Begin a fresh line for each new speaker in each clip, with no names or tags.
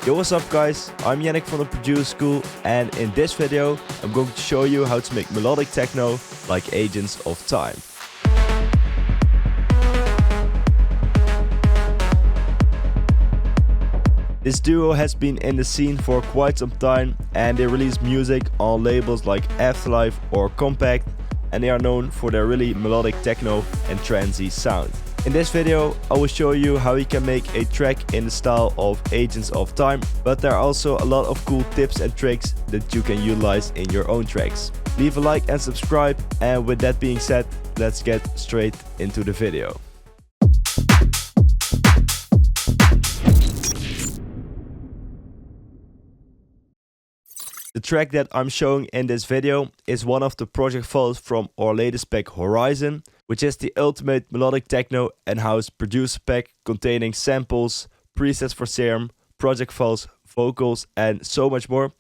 Yo, what's up guys, I'm Yanick from the Produce School, and in this video I'm going to show you how to make melodic techno like Agents of Time. This duo has been in the scene for quite some time, and they release music on labels like Afterlife or Kompakt, and they are known for their really melodic techno and trancey sound. In this video I will show you how you can make a track in the style of Agents of Time, but there are also a lot of cool tips and tricks that you can utilize in your own tracks. Leave a like and subscribe, and with that being said, let's get straight into the video. The track that I'm showing in this video is one of the project files from our latest pack Horizon, which is the ultimate melodic techno and house producer pack containing samples, presets for serum, project files, vocals and so much more.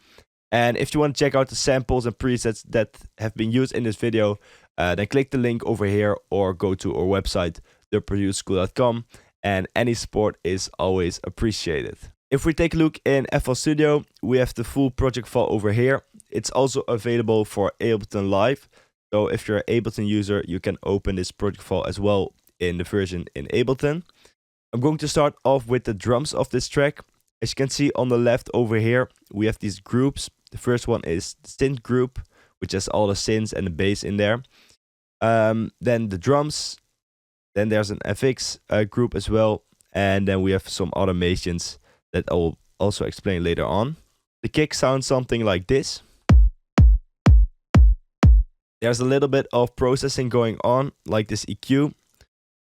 And if you want to check out the samples and presets that have been used in this video, then click the link over here or go to our website theproduceschool.com, and any support is always appreciated. If we take a look in FL Studio, we have the full project file over here. It's also available for Ableton Live. So if you're an Ableton user, you can open this project file as well in the version in Ableton. I'm going to start off with the drums of this track. As you can see on the left over here, we have these groups. The first one is the synth group, which has all the synths and the bass in there. Then the drums. Then there's an FX group as well. And then we have some automations that I will also explain later on. The kick sounds something like this. There's a little bit of processing going on, like this EQ,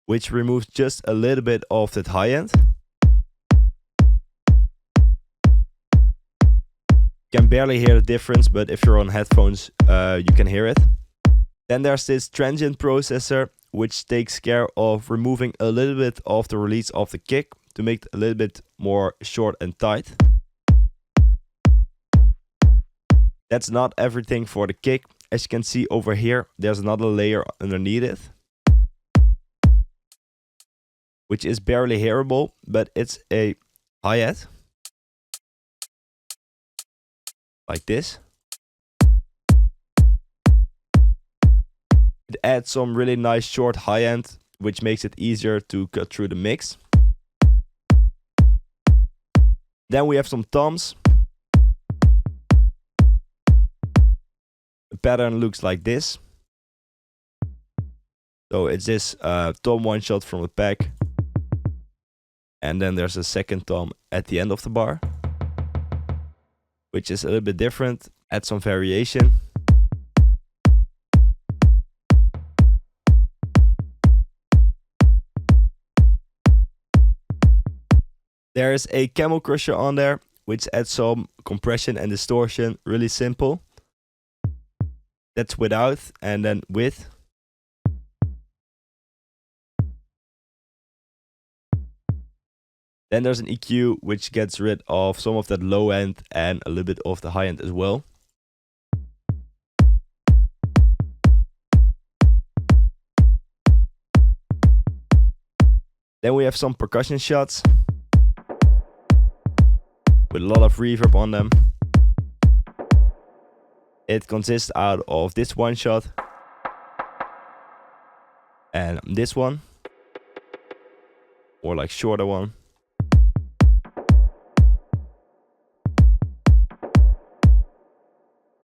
which removes just a little bit of that high end. You can barely hear the difference, but if you're on headphones, you can hear it. Then there's this transient processor, which takes care of removing a little bit of the release of the kick to make it a little bit more short and tight. That's not everything for the kick. As you can see over here, there's another layer underneath it, which is barely hearable, but it's a hi-hat, like this. It adds some really nice short hi-end, which makes it easier to cut through the mix. Then we have some toms. The pattern looks like this. So it's this tom one shot from the pack. And then there's a second tom at the end of the bar, which is a little bit different. Add some variation. There is a camel crusher on there, which adds some compression and distortion, really simple. That's without, and then with. Then there's an EQ, which gets rid of some of that low end and a little bit of the high end as well. Then we have some percussion shots with a lot of reverb on them. It consists out of this one shot and this one, or like shorter one.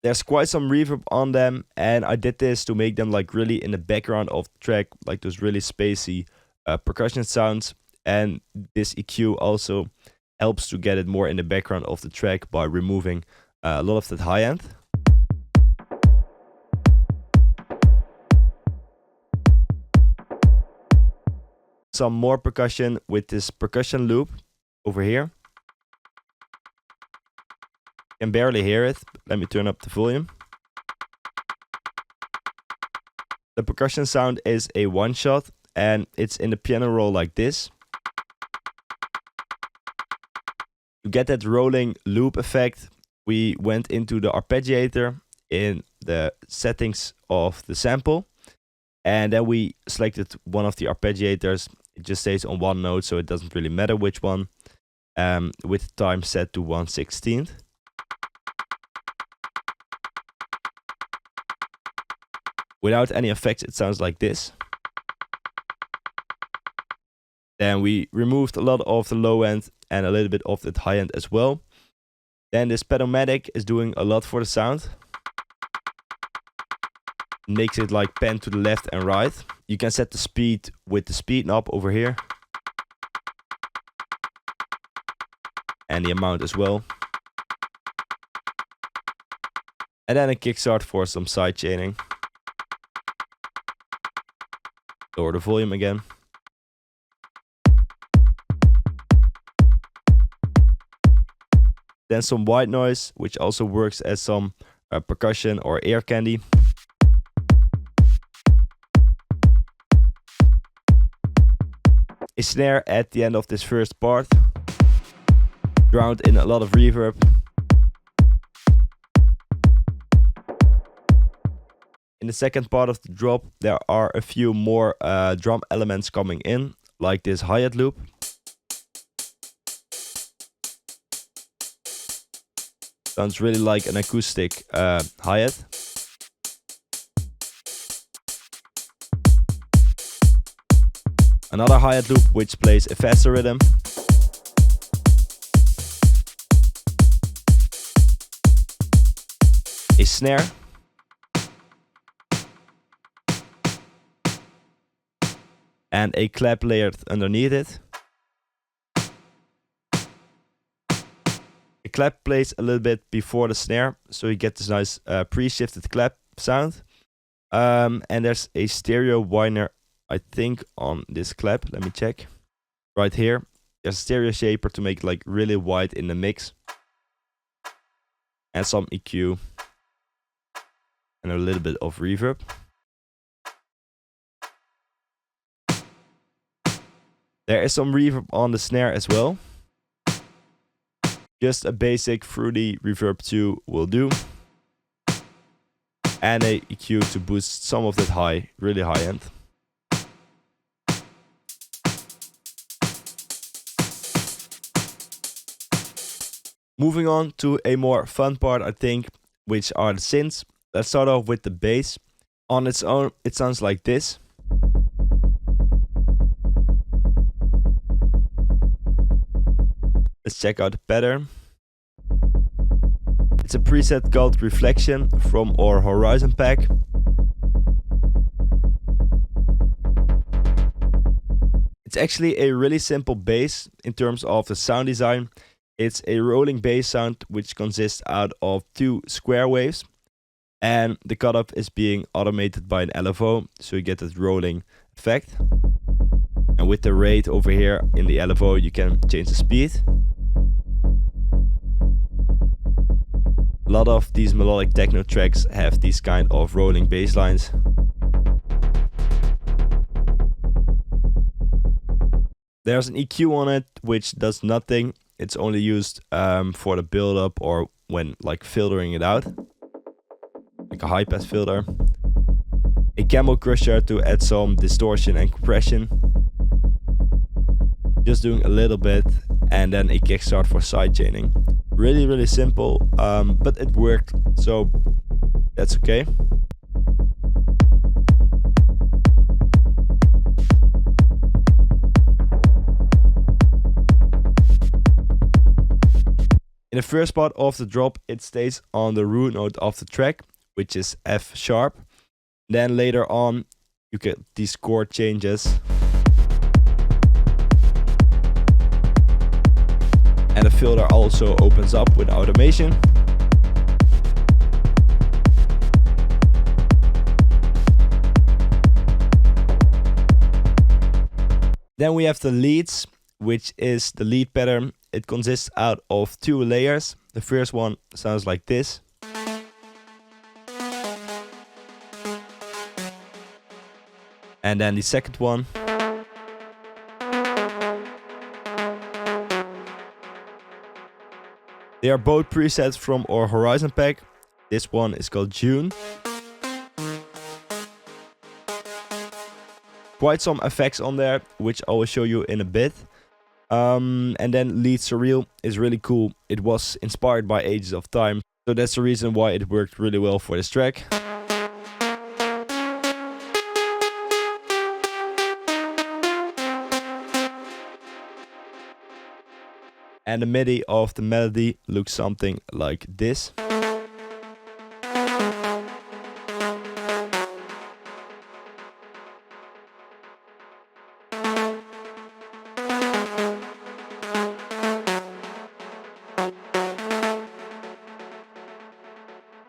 There's quite some reverb on them, and I did this to make them like really in the background of the track, like those really spacey percussion sounds. And this EQ also helps to get it more in the background of the track by removing a lot of that high end. Some more percussion with this percussion loop over here. You can barely hear it. Let me turn up the volume. The percussion sound is a one shot, and it's in the piano roll like this. To get that rolling loop effect, we went into the arpeggiator in the settings of the sample, and then we selected one of the arpeggiators. It just stays on one note, so it doesn't really matter which one. with time set to 1/16. Without any effects, it sounds like this. Then we removed a lot of the low end and a little bit of the high end as well. Then this Pedomatic is doing a lot for the sound. Makes it like pan to the left and right. You can set the speed with the speed knob over here. And the amount as well. And then a kickstart for some side chaining. Lower the volume again. Then some white noise, which also works as some percussion or ear candy. A snare at the end of this first part. Drowned in a lot of reverb. In the second part of the drop, there are a few more drum elements coming in, like this hi-hat loop. Sounds really like an acoustic hi-hat. Another hi-hat loop which plays a faster rhythm. A snare. And a clap layered underneath it. The clap plays a little bit before the snare, so you get this nice pre-shifted clap sound. And there's a stereo whiner, I think, on this clap. Let me check. Right here. There's a stereo shaper to make it like really wide in the mix. And some EQ. And a little bit of reverb. There is some reverb on the snare as well. Just a basic fruity reverb 2 will do. And a EQ to boost some of that high, really high end. Moving on to a more fun part, I think, which are the synths. Let's start off with the bass. On its own, it sounds like this. Let's check out the pattern. It's a preset called Reflection from our Horizon pack. It's actually a really simple bass in terms of the sound design. It's a rolling bass sound which consists out of 2 square waves. And the cutoff is being automated by an LFO, so you get that rolling effect. And with the rate over here in the LFO, you can change the speed. A lot of these melodic techno tracks have these kind of rolling bass lines. There's an EQ on it which does nothing. It's only used for the build up or when like filtering it out. Like a high pass filter. A camel crusher to add some distortion and compression. Just doing a little bit, and then a kickstart for sidechaining. Really simple, but it worked, so that's okay. In the first part of the drop, it stays on the root note of the track, which is F sharp. Then later on, you get these chord changes. And the filter also opens up with automation. Then we have the leads, which is the lead pattern. It consists out of 2 layers. The first one sounds like this. And then the second one. They are both presets from our Horizon pack. This one is called June. Quite some effects on there, which I will show you in a bit. And then Lead Surreal is really cool. It was inspired by Ages of Time, so that's the reason why it worked really well for this track. And the MIDI of the melody looks something like this.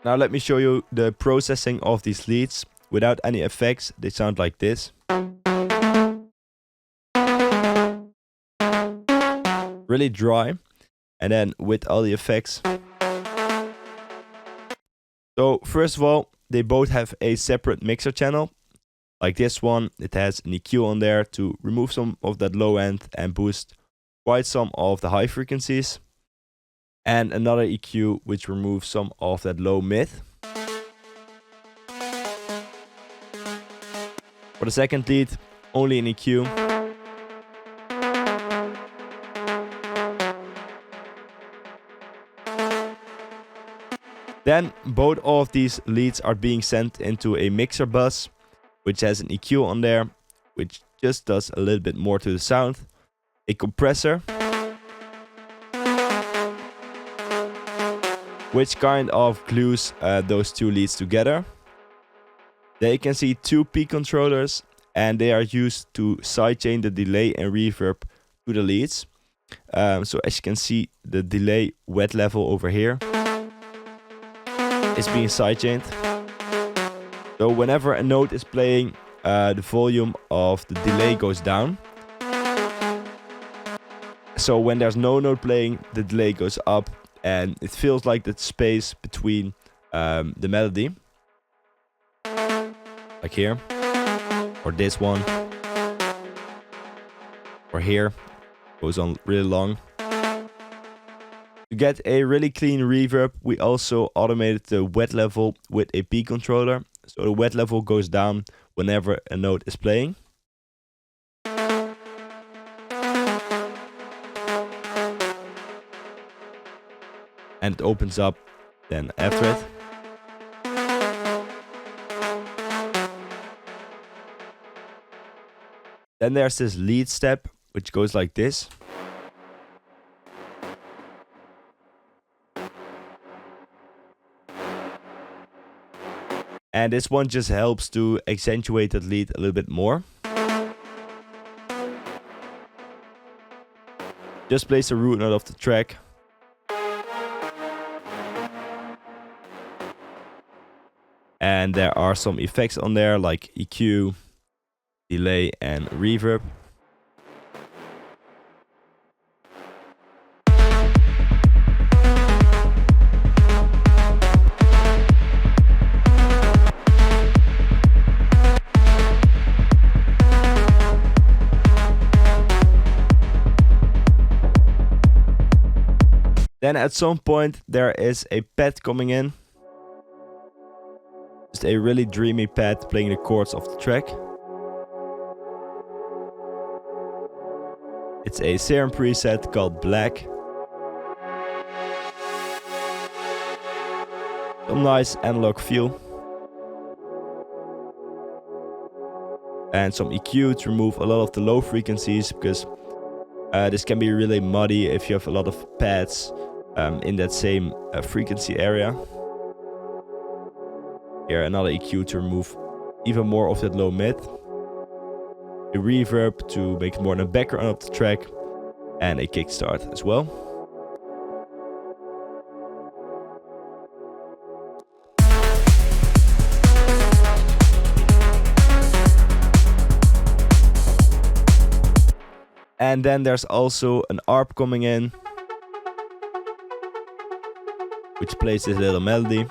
Now let me show you the processing of these leads. Without any effects, they sound like this. Really dry. And then with all the effects. So first of all, they both have a separate mixer channel. Like this one, it has an EQ on there to remove some of that low end and boost quite some of the high frequencies. And another EQ which removes some of that low mid. For the second lead, only an EQ. Then both of these leads are being sent into a mixer bus, which has an EQ on there, which just does a little bit more to the sound. A compressor, which kind of glues those two leads together. There you can see two P controllers, and they are used to sidechain the delay and reverb to the leads. So as you can see, the delay wet level over here is being sidechained. So whenever a note is playing, the volume of the delay goes down. So when there's no note playing, the delay goes up, and it feels like the space between the melody, like here, or this one, or here, goes on really long. To get a really clean reverb, we also automated the wet level with a P controller. So the wet level goes down whenever a note is playing. And it opens up then after it. Then there's this lead step, which goes like this. And this one just helps to accentuate that lead a little bit more. Just plays the root note of the track. And there are some effects on there like EQ, delay and reverb. Then at some point there is a pad coming in. Just a really dreamy pad playing the chords of the track. It's a Serum preset called Black. Some nice analog feel. And some EQ to remove a lot of the low frequencies, because this can be really muddy if you have a lot of pads in that same frequency area. Here another EQ to remove even more of that low mid. A reverb to make it more in the background of the track. And a kickstart as well. And then there's also an ARP coming in, which plays this little melody.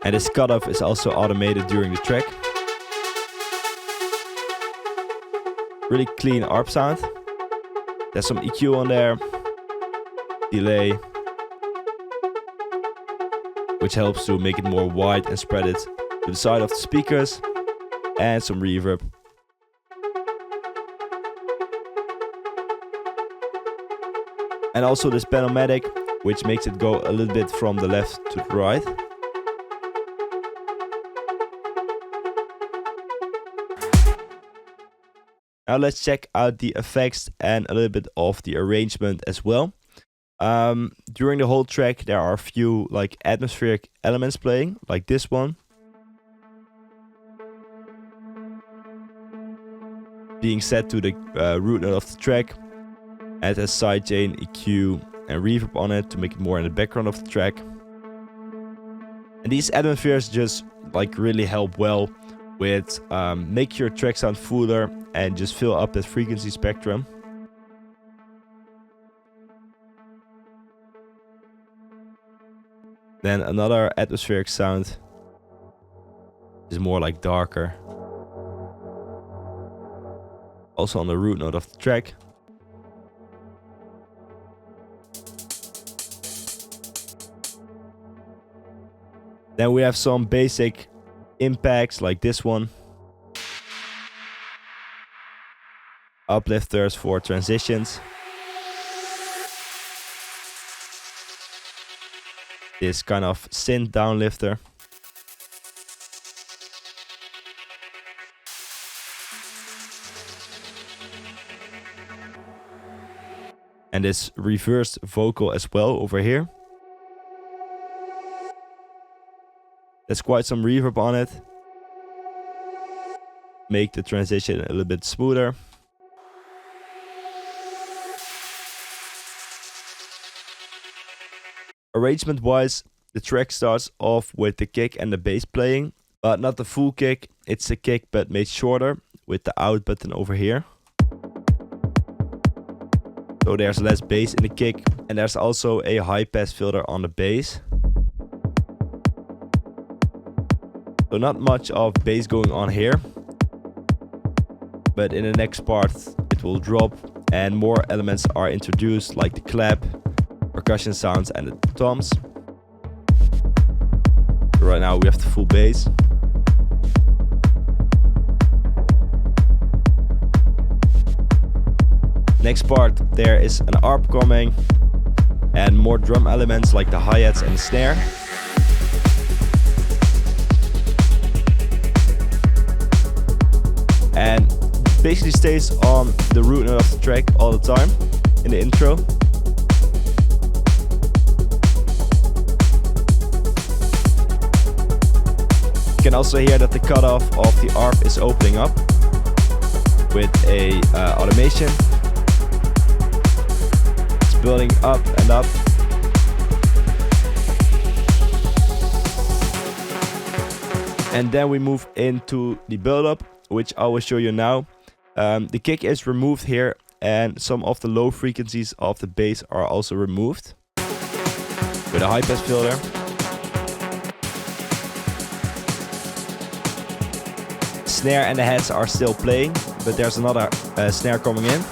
And this cutoff is also automated during the track. Really clean ARP sound. There's some EQ on there. Delay. Which helps to make it more wide and spread it to the side of the speakers, and some reverb. And also this Panomatic, which makes it go a little bit from the left to the right. Now let's check out the effects and a little bit of the arrangement as well. During the whole track there are a few like atmospheric elements playing, like this one. Being set to the root note of the track. It has sidechain, EQ and reverb on it to make it more in the background of the track. And these atmospheres just like really help well with make your track sound fuller and just fill up that frequency spectrum. Then another atmospheric sound is more like darker. Also on the root note of the track. Then we have some basic impacts like this one. Uplifters for transitions. This kind of synth downlifter. And this reversed vocal as well over here. There's quite some reverb on it. Make the transition a little bit smoother. Arrangement wise, the track starts off with the kick and the bass playing, but not the full kick. It's a kick but made shorter with the out button over here. So there's less bass in the kick, and there's also a high pass filter on the bass. So not much of bass going on here, but in the next part it will drop and more elements are introduced like the clap, percussion sounds and the toms. Right now we have the full bass. Next part there is an arp coming and more drum elements like the hi-hats and the snare. And basically stays on the root note of the track all the time in the intro. You can also hear that the cutoff of the arp is opening up with a automation. It's building up and up. And then we move into the build-up, which I will show you now. The kick is removed here and some of the low frequencies of the bass are also removed with a high pass filter. Snare and the heads are still playing, but there's another snare coming in.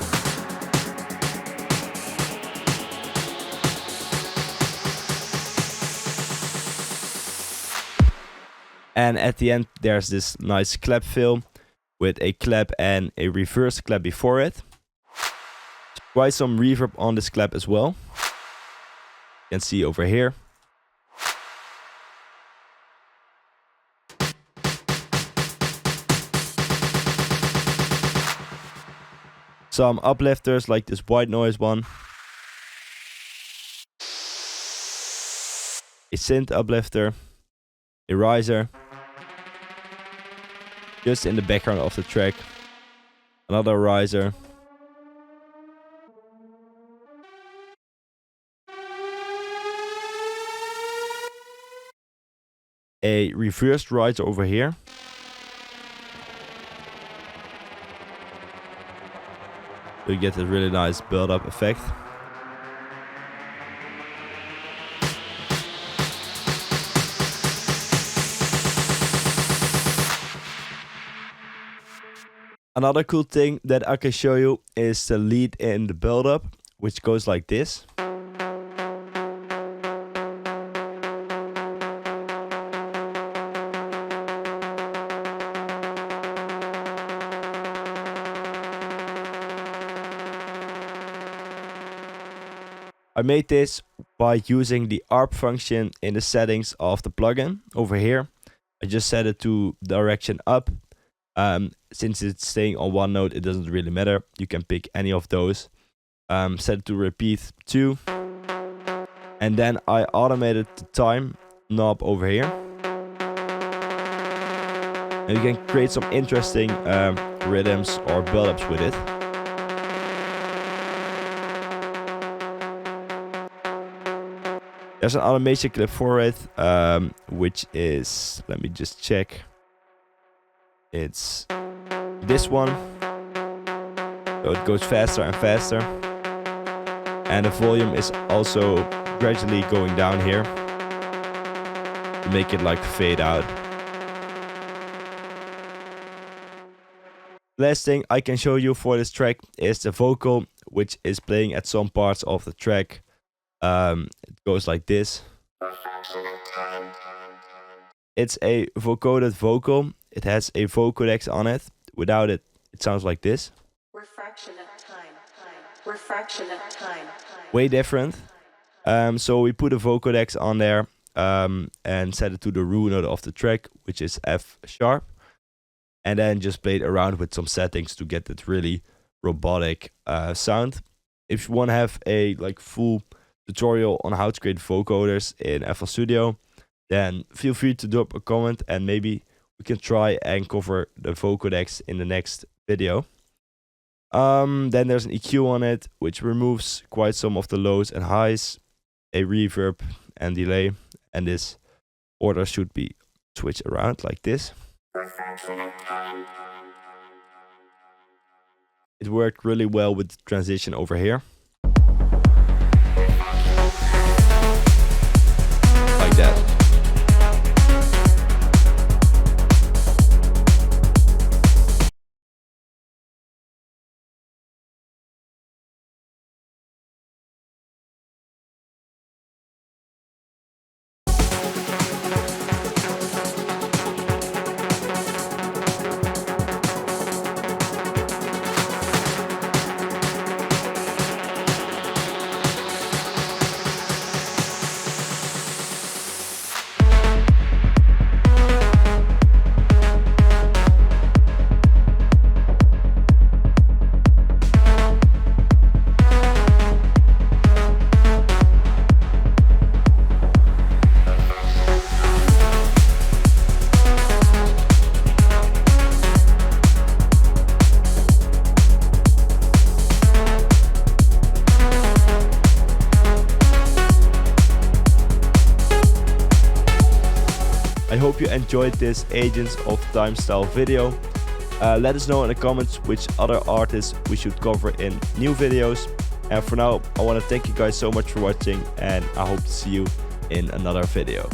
And at the end there's this nice clap fill with a clap and a reverse clap before it. Quite some reverb on this clap as well. You can see over here. Some uplifters like this white noise one. A synth uplifter. A riser. Just in the background of the track. Another riser. A reversed riser over here. So you get a really nice build-up effect. Another cool thing that I can show you is the lead in the build-up, which goes like this. I made this by using the ARP function in the settings of the plugin over here. I just set it to direction up. Since it's staying on one note, it doesn't really matter. You can pick any of those. Set it to repeat 2. And then I automated the time knob over here. And you can create some interesting rhythms or build-ups with it. There's an automation clip for it, which is, let me just check. It's this one. So it goes faster and faster. And the volume is also gradually going down here to make it like fade out. Last thing I can show you for this track is the vocal, which is playing at some parts of the track. It goes like this. It's a vocoded vocal. It has a vocodex on it. Without it, it sounds like this.
Refraction of time. Refraction of time.
Way different. So we put a vocodex on there and set it to the root note of the track, which is F sharp. And then just played around with some settings to get that really robotic sound. If you want to have a full tutorial on how to create vocoders in FL Studio, then feel free to drop a comment and maybe we can try and cover the vocodex in the next video. Then there's an EQ on it, which removes quite some of the lows and highs, a reverb and delay, and this order should be switched around like this. It worked really well with the transition over here. Like that. I hope you enjoyed this Agents of Time style video. Let us know in the comments which other artists we should cover in new videos. And for now, I want to thank you guys so much for watching, and I hope to see you in another video.